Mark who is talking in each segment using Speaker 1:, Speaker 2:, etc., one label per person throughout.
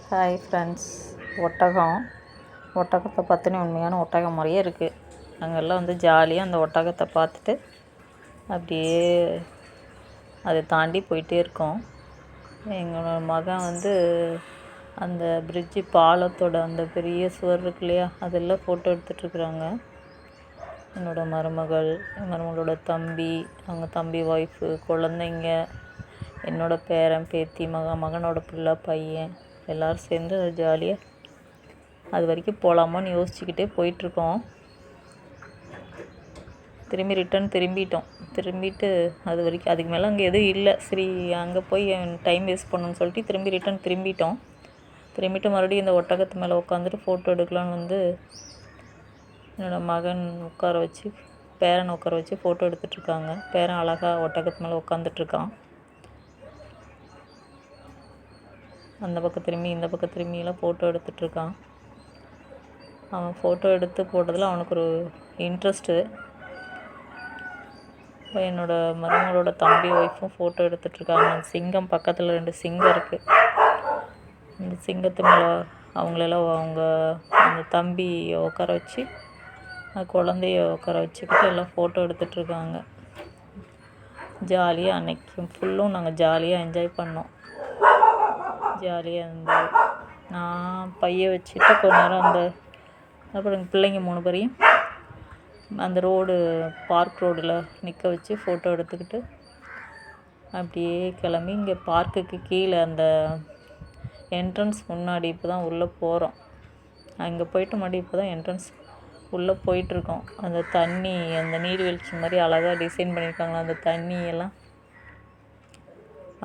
Speaker 1: Hi friends. ஒட்டகத்தை பார்த்தினா உண்மையான ஒட்டகம் மாதிரியே இருக்குது. நாங்கள்லாம் வந்து ஜாலியாக அந்த ஒட்டகத்தை பார்த்துட்டு அப்படியே அதை தாண்டி போயிட்டே இருக்கோம். எங்களோட மகன் வந்து அந்த பிரிட்ஜு பாலத்தோட அந்த பெரிய சுவர் இருக்கு இல்லையா, அதெல்லாம் ஃபோட்டோ எடுத்துகிட்ருக்குறாங்க. என்னோடய மருமகளோட தம்பி, அவங்க தம்பி ஒய்ஃபு, குழந்தைங்க, என்னோடய பேரன் பேத்தி, மகனோட பிள்ளை பையன் எல்லோரும் சேர்ந்து ஜாலியாக அது வரைக்கும் போகலாமான்னு யோசிச்சுக்கிட்டே போயிட்டுருக்கோம். திரும்பிட்டு அது வரைக்கும் அதுக்கு மேலே அங்கே எதுவும் இல்லை. சரி, அங்கே போய் டைம் வேஸ்ட் பண்ணணும்னு சொல்லிட்டு திரும்பிட்டு மறுபடியும் இந்த ஒட்டகத்து மேலே உட்காந்துட்டு ஃபோட்டோ எடுக்கலான்னு வந்து என்னோடய மகன் பேரனை உட்கார வச்சு ஃபோட்டோ எடுத்துகிட்ருக்காங்க. பேரன் அழகாக ஒட்டகத்து மேலே உட்காந்துட்ருக்கான். அந்த பக்கம் திரும்பி இந்த பக்கம் திரும்பியெல்லாம் ஃபோட்டோ எடுத்துகிட்ருக்கான். அவன் ஃபோட்டோ எடுத்து போட்டதில் அவனுக்கு ஒரு இன்ட்ரெஸ்ட்டு. என்னோடய மருமகளோட தம்பி ஒய்ஃபும் ஃபோட்டோ எடுத்துகிட்ருக்காங்க. சிங்கம் பக்கத்தில் 2 சிங்கம் இருக்குது. அந்த சிங்கத்து மேலே அவங்க அந்த தம்பியை உட்கார வச்சு குழந்தைய உட்கார வச்சுக்கிட்டு எல்லாம் ஃபோட்டோ எடுத்துகிட்ருக்காங்க. ஜாலியாக அன்றைக்கி ஃபுல்லும் நாங்கள் ஜாலியாக என்ஜாய் பண்ணோம். ஜாலியாக இருந்தது. நான் பையை வச்சுட்டு கொஞ்ச நேரம் அப்புறம் எங்கள் பிள்ளைங்க 3 பேரையும் அந்த பார்க் ரோடில் நிற்க வச்சு ஃபோட்டோ எடுத்துக்கிட்டு அப்படியே கிளம்பி இங்கே பார்க்குக்கு கீழே அந்த என்ட்ரன்ஸ் முன்னாடி இப்போ தான் உள்ளே போகிறோம். அங்கே போயிட்டு மறுபடியும் இப்போ தான் என்ட்ரன்ஸ் உள்ளே போயிட்டுருக்கோம். அந்த தண்ணி, அந்த நீர்வீழ்ச்சி மாதிரி அழகாக டிசைன் பண்ணியிருக்காங்களா, அந்த தண்ணியெல்லாம்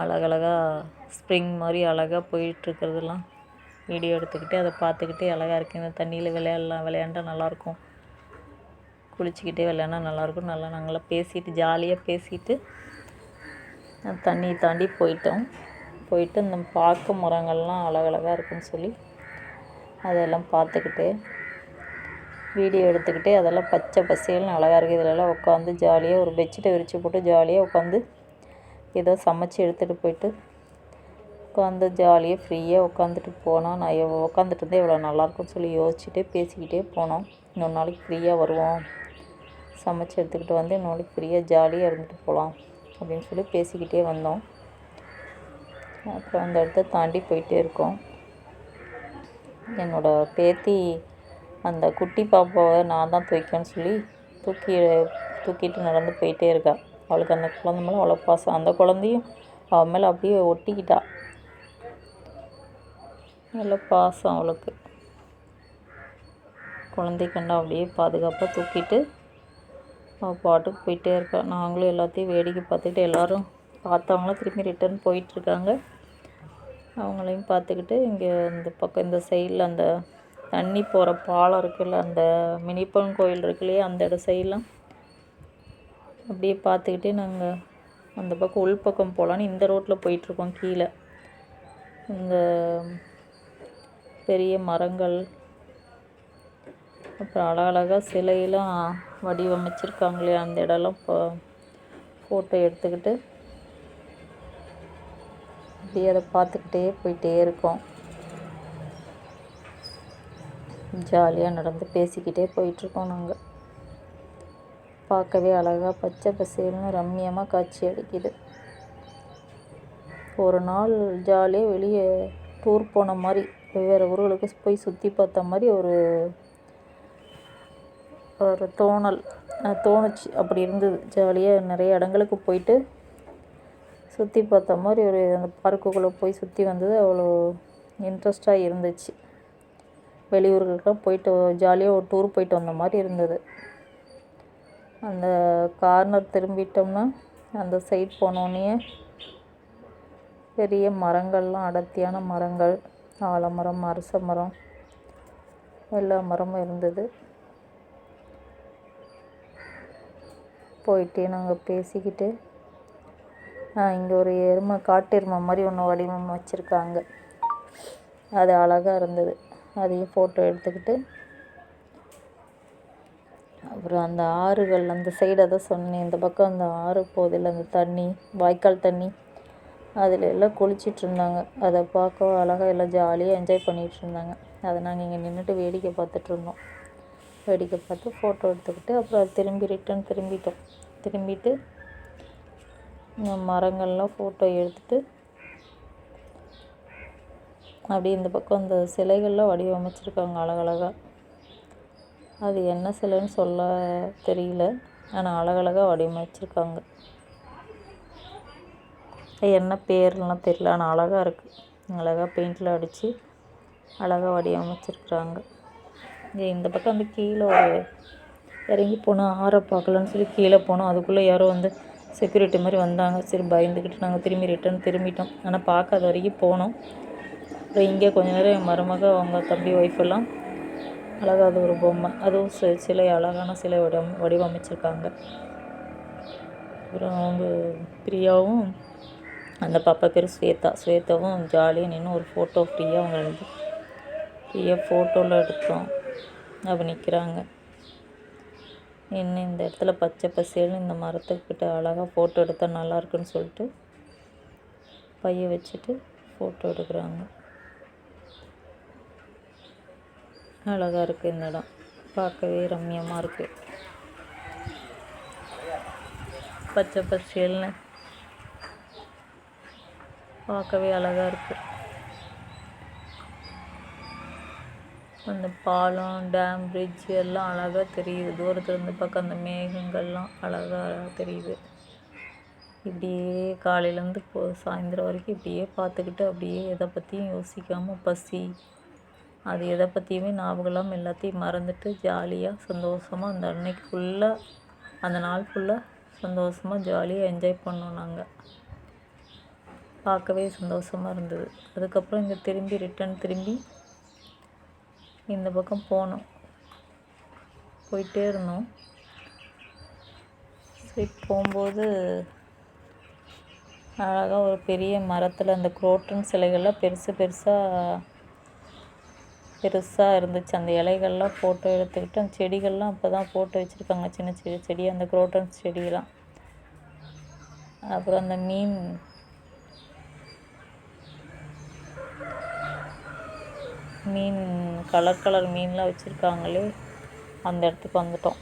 Speaker 1: அழகழகாக ஸ்ப்ரிங் மாதிரி அழகாக போயிட்டுருக்கிறதெல்லாம் வீடியோ எடுத்துக்கிட்டு அதை பார்த்துக்கிட்டே அழகாக இருக்குது. இந்த தண்ணியில் விளையாண்டா நல்லாயிருக்கும், குளிச்சுக்கிட்டே விளையாண்டா நல்லாயிருக்கும். நாங்களாம் ஜாலியாக பேசிட்டு தண்ணியை தாண்டி போயிட்டு இந்த பார்க்க மரங்கள்லாம் அழகழகாக இருக்குன்னு சொல்லி அதெல்லாம் பார்த்துக்கிட்டு வீடியோ எடுத்துக்கிட்டு அதெல்லாம் பச்சை பசேல்னு அழகாக இருக்குது. இதிலெல்லாம் உட்காந்து ஜாலியாக ஒரு பெட்ஷீட்டை விரித்து போட்டு ஜாலியாக உட்காந்து ஏதோ சமைச்சு எடுத்துகிட்டு போயிட்டு உட்காந்து ஜாலியாக ஃப்ரீயாக உட்காந்துட்டு போனோம். நான் உட்காந்துட்டு இருந்தே இவ்வளோ நல்லாயிருக்கும்னு சொல்லி யோசிச்சுட்டே பேசிக்கிட்டே போனோம். இன்னொரு நாளைக்கு ஃப்ரீயாக வருவோம், சமைச்சு எடுத்துக்கிட்டு வந்து இன்னொரு நாளைக்கு ஃப்ரீயாக ஜாலியாக இருந்துட்டு போகலாம் அப்படின்னு சொல்லி பேசிக்கிட்டே வந்தோம். அப்புறம் அந்த இடத்த தாண்டி போயிட்டே இருக்கோம். என்னோடய பேத்தி அந்த குட்டி பாப்பாவை நான் தான் துவைக்கணும்னு சொல்லி தூக்கிட்டு நடந்து போயிட்டே இருக்கா. அவளுக்கு அந்த குழந்தை மேலே அவ்வளோ பாசம். அந்த குழந்தையும் அவன் மேலே அப்படியே ஒட்டிக்கிட்டா. நல்ல பாசம் அவளுக்கு. குழந்தை கண்டா அப்படியே பாதுகாப்பாக தூக்கிட்டு அவள் பாட்டுக்கு போயிட்டே இருக்கா. நாங்களும் எல்லாத்தையும் வேடிக்கை பார்த்துக்கிட்டு எல்லோரும் பார்த்தவங்களும் திரும்பி ரிட்டர்ன் போயிட்டுருக்காங்க. அவங்களையும் பார்த்துக்கிட்டு இங்கே இந்த சைடில் அந்த தண்ணி போகிற பாலம் இருக்குல்ல, அந்த மினிப்பன் கோயில் இருக்கு இல்லையா, அந்த சைடெலாம் அப்படியே பார்த்துக்கிட்டே நாங்கள் அந்த பக்கம் உள்பக்கம் போகலான்னு இந்த ரோட்டில் போயிட்டுருக்கோம். கீழே இந்த பெரிய மரங்கள், அப்புறம் அழகழகாக சிலையெல்லாம் வடிவமைச்சிருக்காங்களே, அந்த இடம்லாம் ஃபோட்டோ எடுத்துக்கிட்டு அப்படியே அதை பார்த்துக்கிட்டே போயிட்டே இருக்கோம். ஜாலியாக நடந்து பேசிக்கிட்டே போயிட்டுருக்கோம். நாங்கள் பார்க்கவே அழகாக பச்சை பசேல்னு ரம்மியமாக காட்சி அளிக்குது. ஒரு நாள் ஜாலியாக வெளியே டூர் போன மாதிரி, வெவ்வேறு ஊர்களுக்கு போய் சுற்றி பார்த்த மாதிரி ஒரு தோணுச்சு. அப்படி இருந்தது. ஜாலியாக நிறைய இடங்களுக்கு போயிட்டு சுற்றி பார்த்த மாதிரி அந்த பார்க்குக்குள்ளே போய் சுற்றி வந்தது அவ்வளோ இன்ட்ரெஸ்டாக இருந்துச்சு. வெளியூர்களுக்கெல்லாம் போயிட்டு ஜாலியாக ஒரு டூர் போயிட்டு வந்த மாதிரி இருந்தது. அந்த கார்னர் திரும்பிட்டோம்னா அந்த சைட் போனோடனே பெரிய மரங்கள்லாம், அடர்த்தியான மரங்கள், ஆலமரம், அரச மரம், எல்லா மரமும் இருந்தது. போயிட்டே நாங்கள் பேசிக்கிட்டு இங்கே ஒரு காட்டு எருமை மாதிரி ஒன்று வடிவம் வச்சுருக்காங்க. அது அழகாக இருந்தது. அதையும் ஃபோட்டோ எடுத்துக்கிட்டு அப்புறம் அந்த ஆறுகள் அந்த சைடு அதை சொன்னேன், இந்த பக்கம் அந்த ஆறு போதில் அந்த தண்ணி, வாய்க்கால் தண்ணி அதில் எல்லாம் குளிச்சிட்டு இருந்தாங்க. அதை பார்க்க அழகாக எல்லாம் ஜாலியாக என்ஜாய் பண்ணிகிட்டு இருந்தாங்க. அதை நாங்கள் இங்கே நின்றுட்டு வேடிக்கை பார்த்துட்ருந்தோம். வேடிக்கை பார்த்து ஃபோட்டோ எடுத்துக்கிட்டு அப்புறம் ரிட்டர்ன் திரும்பிட்டு மரங்கள்லாம் ஃபோட்டோ எடுத்துகிட்டு அப்படியே இந்த பக்கம் அந்த சிலைகள்லாம் வடிவமைச்சிருக்காங்க அழகழகாக. அது என்ன சிலைன்னு சொல்ல தெரியல, ஆனால் அழகழகாக வடிவமைச்சிருக்காங்க. என்ன பேர்லாம் தெரியல, ஆனால் அழகாக இருக்குது. அழகாக பெயிண்டில் அடித்து அழகாக வடிவமைச்சிருக்கிறாங்க. இந்த பக்கம் வந்து கீழே ஒரு இறங்கி போனோம், ஆறை பார்க்கலான்னு சொல்லி கீழே போனோம். அதுக்குள்ளே யாரோ வந்து செக்யூரிட்டி மாதிரி வந்தாங்க. சரி பயந்துக்கிட்டு நாங்கள் திரும்பிட்டோம். ஆனால் பார்க்க அது வரைக்கும் போனோம். அப்புறம் இங்கே கொஞ்ச நேரம் என் மருமக அவங்க தம்பி ஒய்ஃபெல்லாம் அழகாக அது ஒரு பொம்மை, அதுவும் சிலை அழகான சிலை வடிவமைச்சிருக்காங்க. அப்புறம் அவங்க பிரியாவும் அந்த பாப்பா பேர் ஸ்வேதாவும் ஜாலியாக நின்று ஒரு ஃபோட்டோ ஃப்ரீயாக ஃபோட்டோவில் எடுத்தோம். அப்போ நிற்கிறாங்க. இன்னும் இந்த இடத்துல பச்சை பசேல்னு இந்த மரத்துக்கிட்ட அழகாக ஃபோட்டோ எடுத்தால் நல்லாயிருக்குன்னு சொல்லிட்டு பைய வச்சுட்டு ஃபோட்டோ எடுக்கிறாங்க. அழகாக இருக்குது இந்த இடம், பார்க்கவே ரம்மியமாக இருக்குது. பச்சை பசேல்னு பார்க்கவே அழகாக இருக்குது. அந்த பாலம், டேம், பிரிட்ஜ் எல்லாம் அழகாக தெரியுது. தூரத்தில் இருந்து பார்க்க அந்த மேகங்கள்லாம் அழகாக தெரியுது. இப்படியே காலையிலேருந்து சாயந்தரம் வரைக்கும் இப்படியே பார்த்துக்கிட்டு அப்படியே எதை பற்றியும் யோசிக்காமல் பசி அது எதை பற்றியுமே ஞாபகம் இல்லாமல் எல்லாத்தையும் மறந்துட்டு ஜாலியாக சந்தோஷமாக அந்த அன்னைக்கு ஃபுல்லாக அந்த நாள் ஃபுல்லாக சந்தோஷமாக ஜாலியாக என்ஜாய் பண்ணோம். நாங்கள் பார்க்கவே சந்தோஷமாக இருந்தது. அதுக்கப்புறம் இங்கே திரும்பி இந்த பக்கம் போயிட்டே இருந்தோம். சரி போகும்போது அழகாக ஒரு பெரிய மரத்தில் அந்த குரோட்டன் சிலைகள்லாம் பெருசாக இருந்துச்சு. அந்த இலைகள்லாம் ஃபோட்டோ எடுத்துக்கிட்டு அந்த செடிகள்லாம் அப்போ தான் போட்டு வச்சுருக்காங்க, சின்ன செடி அந்த குரோட்டன் செடியெல்லாம். அப்புறம் அந்த மீன் கலர் மீன்லாம் வச்சுருக்காங்களே, அந்த இடத்துக்கு வந்துட்டோம்.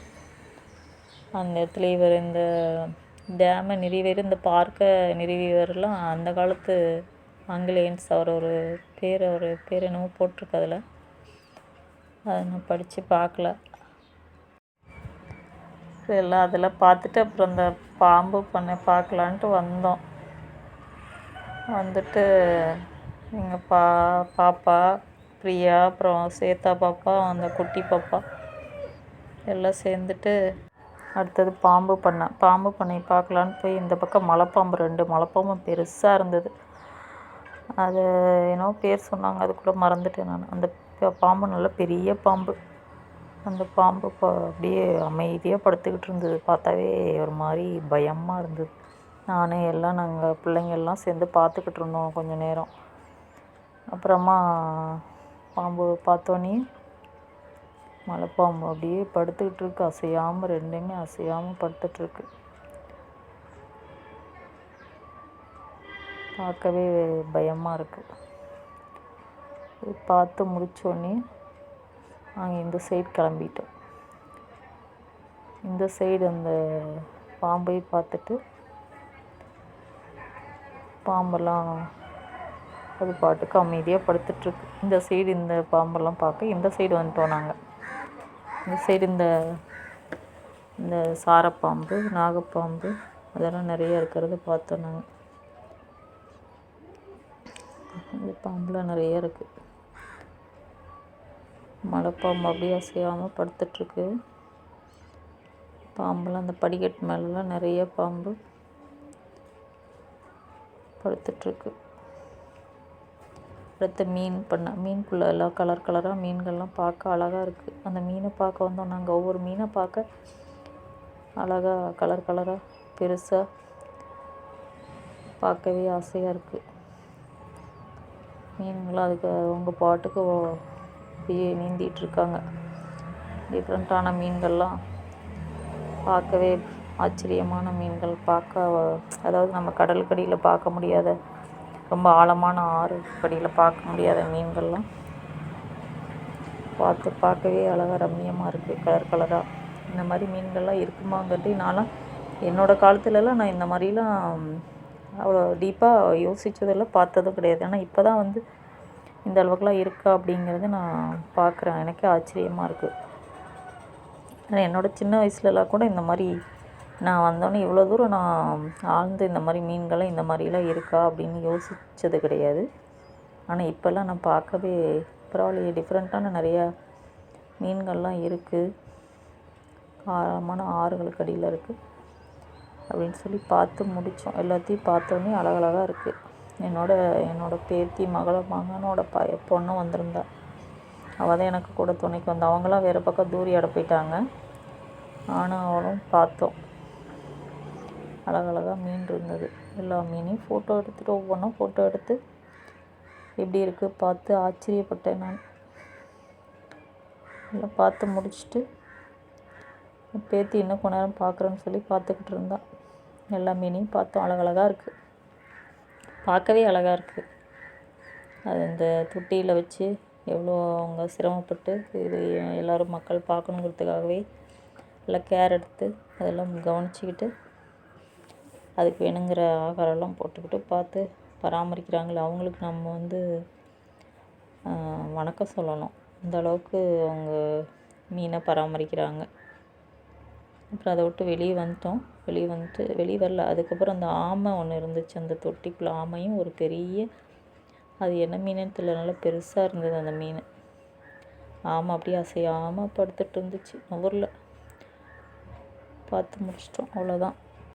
Speaker 1: அந்த இடத்துல இவர் இந்த டேமை நிறுவியவர், இந்த பார்க்கை நிறுவியவரெலாம் அந்த காலத்து ஆங்கிலேயன்ஸ். அவர் பேர் என்னமோ போட்டிருக்கு அதில், அதை நான் படித்து பார்க்கல. எல்லாம் அதெல்லாம் பார்த்துட்டு அப்புறம் அந்த பாம்பு பண்ணை பார்க்கலான்ட்டு வந்தோம். வந்துட்டு எங்கள் பாப்பா பிரியா, அப்புறம் சேத்தா பாப்பா, அந்த குட்டி பாப்பா எல்லாம் சேர்ந்துட்டு அடுத்தது பாம்பு பண்ணை பார்க்கலான்னு போய் இந்த பக்கம் ரெண்டு மலைப்பாம்பு பெருசாக இருந்தது. அது என்னோ பேர் சொன்னாங்க, அதுக்குள்ளே மறந்துட்டேன் நான். அந்த பாம்பு நல்ல பெரிய பாம்பு. அந்த பாம்பு அப்படியே அமைதியாக படுத்துக்கிட்டு இருந்தது. பார்த்தாவே ஒரு மாதிரி பயமாக இருந்தது. நாங்கள் பிள்ளைங்கள்லாம் சேர்ந்து பார்த்துக்கிட்டு இருந்தோம் கொஞ்சம் நேரம். அப்புறமா பாம்பு பார்த்தோன்னே மலைப்பாம்பு அப்படியே படுத்துக்கிட்டு இருக்கு, அசையாமல், ரெண்டுமே அசையாமல் படுத்துட்ருக்கு. பார்க்கவே பயமாக இருக்குது. பார்த்து முடித்தோடனே நாங்கள் இந்த சைடு கிளம்பிட்டோம். இந்த சைடு அந்த பாம்பை பார்த்துட்டு பாம்பெல்லாம் அது பாட்டுக்கு அமைதியாக படுத்துட்ருக்கு. இந்த சைடு இந்த பாம்பெல்லாம் பார்க்க இந்த சைடு வந்துட்டோம் நாங்கள். இந்த சைடு இந்த சாரப்பாம்பு, நாகப்பாம்பு அதெல்லாம் நிறைய இருக்கிறத பார்த்தோம் நாங்கள். இந்த பாம்புலாம் நிறைய இருக்குது. மலைப்பாம்பு அப்படியே அசையாமல் படுத்துட்ருக்கு. பாம்பெல்லாம் அந்த படிக்கட்டு மேலெலாம் நிறைய பாம்பு படுத்துட்ருக்கு. அடுத்த மீனுக்குள்ளே எல்லாம் கலராக மீன்கள்லாம் பார்க்க அழகாக இருக்குது. அந்த மீனை பார்க்க வந்தோம் நாங்கள். ஒவ்வொரு மீனை பார்க்க அழகாக கலராக பெருசாக பார்க்கவே ஆசையாக இருக்குது. மீன்கள்லாம் அதுக்கு அவங்க பாட்டுக்கு அப்படியே நீந்திகிட்ருக்காங்க. டிஃப்ரெண்ட்டான மீன்கள்லாம் பார்க்கவே ஆச்சரியமான மீன்கள். அதாவது நம்ம கடலுக்கடியில் பார்க்க முடியாத ரொம்ப ஆழமான ஆறு படியில் பார்க்க முடியாத மீன்கள்லாம் பார்க்கவே அழகாக ரம்மியமாக இருக்குது. கலர் கலராக இந்த மாதிரி மீன்கள்லாம் இருக்குமாங்கிறதே நான்லாம் என்னோடய காலத்துலலாம் நான் இந்த மாதிரிலாம் அவ்வளோ டீப்பாக யோசித்ததில்ல, பார்த்ததும் கிடையாது. ஆனால் இப்போ தான் வந்து இந்த அளவுக்குலாம் இருக்கா அப்படிங்கிறது நான் பார்க்குறேன். எனக்கே ஆச்சரியமாக இருக்குது. ஆனால் என்னோடய சின்ன வயசுலலாம் கூட இந்த மாதிரி நான் வந்தோடனே இவ்வளோ தூரம் நான் ஆழ்ந்து இந்த மாதிரி மீன்கள்லாம் இந்த மாதிரிலாம் இருக்கா அப்படின்னு யோசித்தது கிடையாது. ஆனால் இப்போல்லாம் நான் பார்க்கவே பரவாயில்லையே, டிஃப்ரெண்ட்டான நிறையா மீன்கள்லாம் இருக்குது, ஆழமான ஆறுகளுக்கு அடியில் இருக்குது அப்படின்னு சொல்லி பார்த்து முடித்தோம். எல்லாத்தையும் பார்த்தோன்னே அழகழகாக இருக்குது. என்னோட பேத்தி மகனோட பொண்ணும் வந்திருந்தா. அவள் தான் எனக்கு கூட துணைக்கு வந்தா. அவங்களாம் வேறு பக்கம் தூரியாட போயிட்டாங்க. ஆனால் அவளும் பார்த்தோம். அழகழகாக மீன் இருந்தது. எல்லா மீனையும் ஃபோட்டோ எடுத்துகிட்டு ஒவ்வொன்றும் ஃபோட்டோ எடுத்து எப்படி இருக்குது பார்த்து ஆச்சரியப்பட்டேன். நான் எல்லாம் பார்த்து முடிச்சுட்டு பேத்தி இன்னும் கொஞ்ச நேரம் பார்க்குறேன்னு சொல்லி பார்த்துக்கிட்டு இருந்தான். எல்லா மீனையும் பார்த்தோம். அழகழகாக இருக்குது, பார்க்கவே அழகாக இருக்குது. அது இந்த தொட்டியில் வச்சு எவ்வளோ அவங்க சிரமப்பட்டு இது எல்லோரும் மக்கள் பார்க்கணுங்கிறதுக்காகவே எல்லாம் கேர் எடுத்து அதெல்லாம் கவனிச்சிக்கிட்டு அதுக்கு வேணுங்கிற ஆகாரம்லாம் போட்டுக்கிட்டு பார்த்து பராமரிக்கிறாங்களே, அவங்களுக்கு நம்ம வந்து வணக்கம் சொல்லணும். அந்த அளவுக்கு அவங்க மீனை பராமரிக்கிறாங்க. அப்புறம் அதை விட்டு வெளியே வெளியே வரல. அதுக்கப்புறம் அந்த ஆமை ஒன்று இருந்துச்சு, அந்த தொட்டிக்குள்ளே ஆமையும் ஒரு பெரிய, அது என்ன மீனுன்னு தெரியல, நல்லா பெருசாக இருந்தது அந்த மீன். ஆமை அப்படியே அசையாமல் படுத்துட்டு இருந்துச்சு. ஊரில் பார்த்து முடிச்சிட்டோம், அவ்வளோதான்.